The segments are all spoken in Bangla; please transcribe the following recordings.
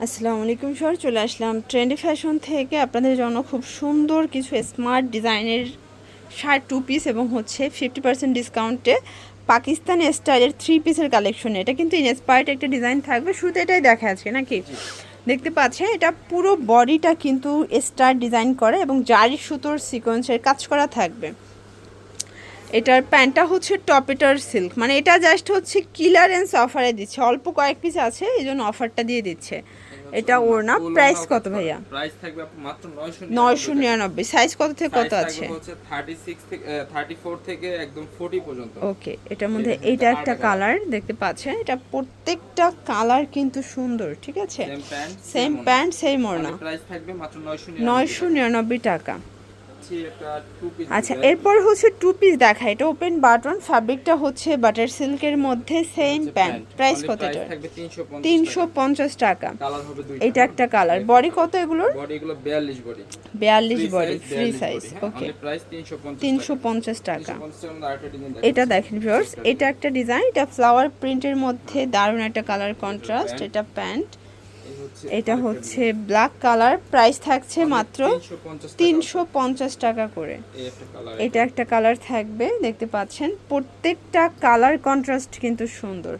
আসসালামু আলাইকুম স্যার, চলে আসলাম ট্রেন্ডি ফ্যাশন থেকে আপনাদের জন্য খুব সুন্দর কিছু স্মার্ট ডিজাইনের শার্ট টু পিস এবং হচ্ছে 50% ডিসকাউন্টে পাকিস্তানি স্টাইলের থ্রি পিসের কালেকশন। এটা কিন্তু ইনস্পায়ার্ড একটা ডিজাইন থাকবে, শুধু এটাই দেখা আছে নাকি দেখতে পাচ্ছেন। এটা পুরো বডিটা কিন্তু স্টার ডিজাইন করা এবং জারি সুতোর সিকোয়েন্সের কাজ করা থাকবে। এটার প্যান্টটা হচ্ছে টপেটার সিল্ক, মানে এটা জাস্ট হচ্ছে ক্লিয়ারেন্স অফারে দিচ্ছে, অল্প কয়েক পিস আছে এই জন্য অফারটা দিয়ে দিচ্ছে। এটা ওড়না, প্রাইস কত ভাইয়া? প্রাইস থাকবে মাত্র 999। সাইজ কত থেকে কত আছে? হচ্ছে 36 থেকে 34 থেকে একদম 40 পর্যন্ত। ওকে, এটার মধ্যে এইটা একটা কালার দেখতে পাচ্ছেন, এটা প্রত্যেকটা কালার কিন্তু সুন্দর, ঠিক আছে। সেম প্যান্ট সেম ওড়না, প্রাইস থাকবে মাত্র 999 টাকা। এটা আচ্ছা, এরপর হচ্ছে টু পিস দেখা, এটা ওপেন বাটন, ফ্যাব্রিকটা হচ্ছে বাটার সিল্কের মধ্যে, সেম প্যান্ট। প্রাইস কত এটা? 350 টাকা। এটা একটা কালার। বডি কত এগুলোর? বডিগুলো 42 বডি, 42 বডি, ফ্রি সাইজ। ওকে, প্রাইস 350 টাকা। 350 এটা দেখেন ভিউয়ার্স, এটা একটা ডিজাইন, এটা ফ্লাওয়ার প্রিন্টের মধ্যে দারুণ একটা কালার কন্ট্রাস্ট। এটা প্যান্ট, এটা হচ্ছে ব্ল্যাক কালার। প্রাইস থাকছে মাত্র 350 টাকা করে। এটা একটা কালার থাকবে, দেখতে পাচ্ছেন প্রত্যেকটা কালার কন্ট্রাস্ট কিন্তু সুন্দর।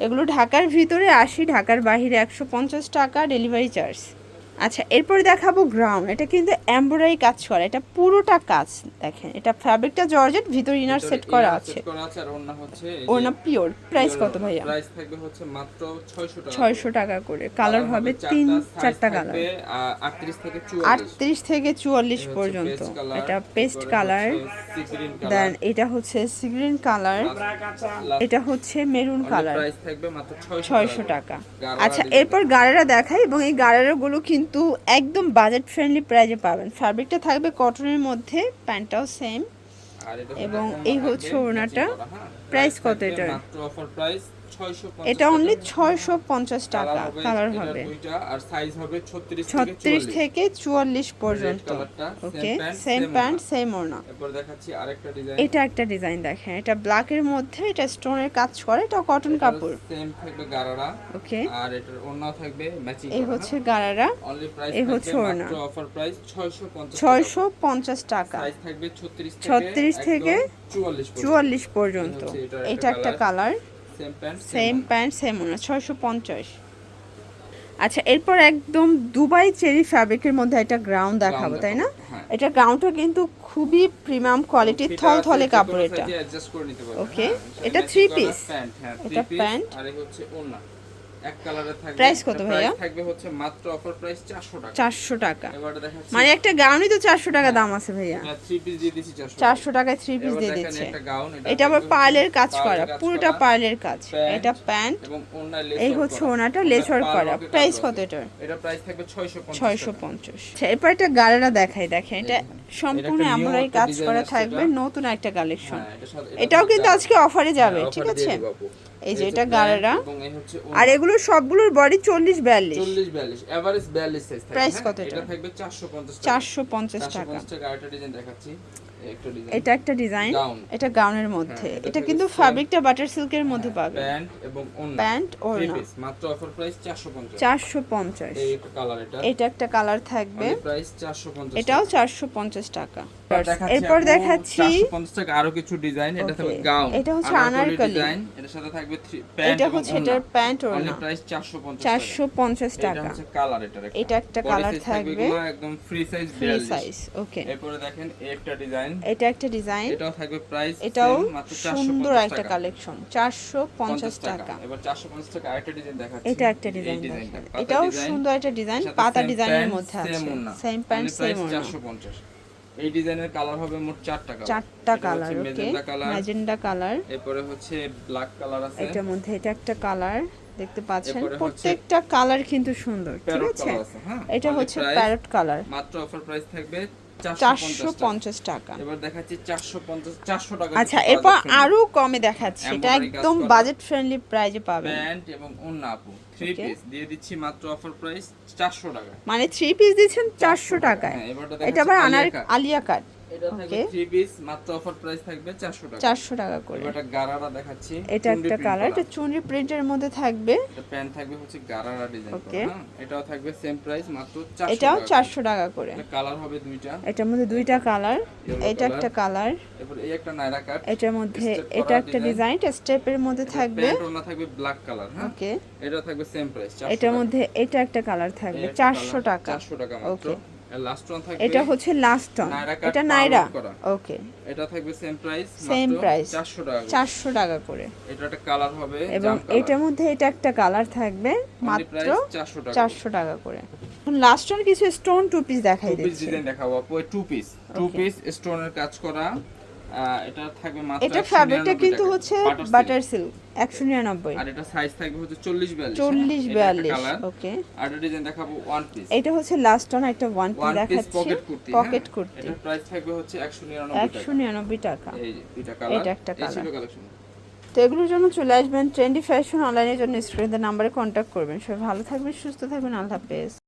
এগুলো ঢাকার ভিতরে 80, ঢাকার বাইরে 150 টাকা ডেলিভারি চার্জ। আচ্ছা, এরপরে দেখাবো গ্রাউন্ড। এটা কিন্তু এমব্রয়ডারি কাজ করা, এটা পুরোটা কাজ দেখেন। এটা ফ্যাব্রিকটা জর্জেট, ভিতর ইনার সেট করা আছে, আর ওড়না হচ্ছে ওড়না পিওর। প্রাইস কত ভাইয়া? প্রাইস থাকবে হচ্ছে মাত্র 600 টাকা করে। কালার হবে 3-4টা কালার, 38 থেকে 44 পর্যন্ত। এটা পেস্ট কালার, দেন এটা হচ্ছে সি গ্রিন কালার, এটা হচ্ছে মেরুন কালার। প্রাইস থাকবে মাত্র 600 টাকা। আচ্ছা, এরপর গাড়ারা দেখাই, এবং এই গাড়ারাগুলো কিন্তু একদম বাজেট ফ্রেন্ডলি প্রাইসে পাবেন। ফ্যাব্রিকটা থাকবে কটনের মধ্যে, প্যান্টটাও সেম, এবং এই হচ্ছে ওড়নাটা। প্রাইস কত এটার? মাত্র অফার প্রাইস 650। এটা অনলি 650 টাকা। কালার হবে দুইটা, আর সাইজ হবে 36 থেকে 44 পর্যন্ত। ওকে, সেম প্যান্ট সেম ওড়না। এরপর দেখাচ্ছি আরেকটা ডিজাইন। এটা একটা ডিজাইন দেখেন, এটা ব্ল্যাকের মধ্যে, এটা স্টোনের কাজ করে, এটা কটন কাপড়। সেম থাকবে গারারা। ওকে, আর এটার ওড়নাও থাকবে ম্যাচিং। এই হচ্ছে গারারা, অনলি প্রাইস এই হচ্ছে ওড়না। মাত্র অফার প্রাইস 650 টাকা। সাইজ থাকবে 36 থেকে 44 পর্যন্ত। এটা একটা কালার, সেম প্যান্ট সেম ওড়না, 650। আচ্ছা, এরপর একদম দুবাই চেরি ফ্যাব্রিকের মধ্যে একটা গ্রাউন্ড দেখাবো, তাই না? এটা গ্রাউন্ডটা কিন্তু খুবই প্রিমিয়াম কোয়ালিটির থলথলে কাপড় এটা। ওকে, এটা থ্রি পিস, এটা প্যান্ট, আর এই হচ্ছে ওড়না এক কালারে থাকবে। প্রাইস কত ভাইয়া? থাকবে হচ্ছে মাত্র অফার প্রাইস 400 টাকা। 400 টাকা, এবারে দেখাচ্ছি, মানে একটা গাউনই তো 400 টাকা দাম আছে ভাইয়া। 3 পিস দিয়ে দিছি 400 টাকায় 3 পিস দিয়ে দিচ্ছে। একটা গাউন, এটা আবার পার্লের কাজ করা, পুরোটা পার্লের কাজ। এটা প্যান্ট এবং ওড়না লেস, এই হচ্ছে ওনাটা লেসওয়ার্ক করা। প্রাইস কত এটার? এটা প্রাইস থাকবে 650। 650। আচ্ছা, এরপর একটা গাড়ারা দেখাই, দেখেন এটা সম্পূর্ণ এমব্রয়ডারি কাজ করা থাকবে, নতুন একটা কালেকশন। এটাও কিন্তু আজকে অফারে যাবে, ঠিক আছে। এই যে এটা গাড়ারা, আর এগুলো সবগুলোর বডি 40-42, এভারেজ 42 সাইজ থাকবে। প্রাইস কত এটা থাকবে 450 টাকা। 450 টাকা। আরেকটা ডিজাইন দেখাচ্ছি, একটা ডিজাইন, এটা একটা ডিজাইন, এটা গাউনের মধ্যে। এটা কিন্তু ফ্যাব্রিকটা বাটার সিল্কের মধ্যে পাবে, প্যান্ট এবং ওড়না, প্যান্ট ওড়না। মাত্র অফার প্রাইস 450। 450। এই একটা কালার, এটা একটা কালার থাকবে, প্রাইস 450, এটাও 450 টাকা। এরপর দেখাচ্ছি 450 টাকা আরো কিছু ডিজাইন। এটা থাকবে গাউন, এটা হচ্ছে আনারকলি ডিজাইন, এটার সাথে থাকবে প্যান্ট, এটা হচ্ছে এটার প্যান্ট ওড়না, অনলি প্রাইস 450 450 টাকা। টাকা। এটা হচ্ছে কালার, এটা একটা কালার থাকবে, একদম ফ্রি সাইজ, ফ্রি সাইজ। ওকে, এরপরে দেখেন একটা ডিজাইন, এটা একটা ডিজাইন, এটাও থাকবে প্রাইস এটাও মাত্র সুন্দর 450 একটা টাকা। কালেকশন, 450 টাকা। এবার 450 টাকা আরেকটা ডিজাইন দেখাচ্ছি। এটা একটা ডিজাইন, এটাও সুন্দর একটা ডিজাইন, পাতা ডিজাইনের মধ্যে আছে, সেম প্যান্ট সেম ওড়না। 450। এই ডিজাইনের কালার হবে মোট 4টা কালার, 4টা কালার। ওকে, ম্যাজেন্ডা কালার, এরপরে হচ্ছে ব্ল্যাক কালার আছে, এটার মধ্যে এটা একটা কালার দেখতে পাচ্ছেন। প্রত্যেকটা কালার কিন্তু সুন্দর, ঠিক আছে। এটা হচ্ছে প্যারট কালার, মাত্র অফার প্রাইস থাকবে 450 টাকা। এবার দেখাচ্ছি 400 টাকা। আচ্ছা, এরপর আরো কমে দেখাচ্ছি, এটা একদম বাজেট ফ্রেন্ডলি প্রাইসে পাবেন। প্যান্ট এবং ওড়না আপু 3 পিস দিয়ে দিচ্ছি মাত্র অফার প্রাইস 400 টাকা, মানে 3 পিস দিচ্ছেন 400 টাকায়। এটা আবার আলিয়া কাট, এটা থাকবে ওকে 3 পিস, মাত্র অফার প্রাইস থাকবে 400 টাকা। 400 টাকা করে। এবার একটা গারারা দেখাচ্ছি, এটা একটা কালার, এটা চুনরি প্রিন্টের মধ্যে থাকবে। এটা প্যান্ট থাকবে হচ্ছে গারারা ডিজাইন করা, ওকে। হ্যাঁ এটাও থাকবে সেম প্রাইস মাত্র 400 এটাও টাকা। 400 টাকা করে। এটা কালার হবে দুইটা, এটার মধ্যে দুইটা কালার, এটা একটা কালার, এরপর এই একটা নাইরা কাট, এটার মধ্যে Step এটা করা একটা design। ডিজাইন স্টেপের মধ্যে থাকবে। প্যান্ট ওড়না থাকবে ব্ল্যাক কালার, হ্যাঁ ওকে। এটা থাকবে সেম প্রাইস 400 এটার টাকা। মধ্যে এটা একটা কালার থাকবে এই একটা 400 colour, টাকা। 400 টাকা মাত্র। ওকে। আর লাস্ট ওয়ান থাকবে, এটা হচ্ছে লাস্ট টন, নায়রা কাট এটা পার নাইরা। ওয়ার্ক করা। ওকে, এটা থাকবে সেম প্রাইস, সেম প্রাইস 400 টাকা করে। 400 টাকা করে। এটা একটা কালার হবে এবং জাম কালার, এটার মধ্যে এটা একটা কালার থাকবে মাত্র প্রাইস 400 টাকা। 400 টাকা করে। লাস্ট টন কিছু স্টোন টু পিস দেখাই টু পিস দিচ্ছি। ডিজাইন দেখাবো আপু, টু পিস স্টোনের কাজ করা। এটা থাকবে মাত্র এটা 199 ফ্যাব্রিকটা কিন্তু টাকা। হচ্ছে Butter silk। Butter silk 199। আর এটা সাইজ থাকবে হচ্ছে 40 42, 40 42। ওকে। আর এটা ডিজাইন দেখাবো ওয়ান পিস, এটা হচ্ছে লাস্ট টন, একটা ওয়ান পিস ওয়ান পিস দেখাচ্ছি, পকেট কুর্তি, পকেট কুর্তি। এটার প্রাইস থাকবে হচ্ছে 199 টাকা। 199 টাকা। এই যে দুইটা কালার, এটা একটা এই ছিল কালার। কালেকশন। তো এগুলোর জন্য চলে আসবেন ট্রেন্ডি ফ্যাশন অনলাইনের জন্য স্ক্রিনের নাম্বারে কন্ট্যাক্ট করবেন। সবাই ভালো থাকবেন, সুস্থ থাকবেন, আল্লাহ হাফেজ।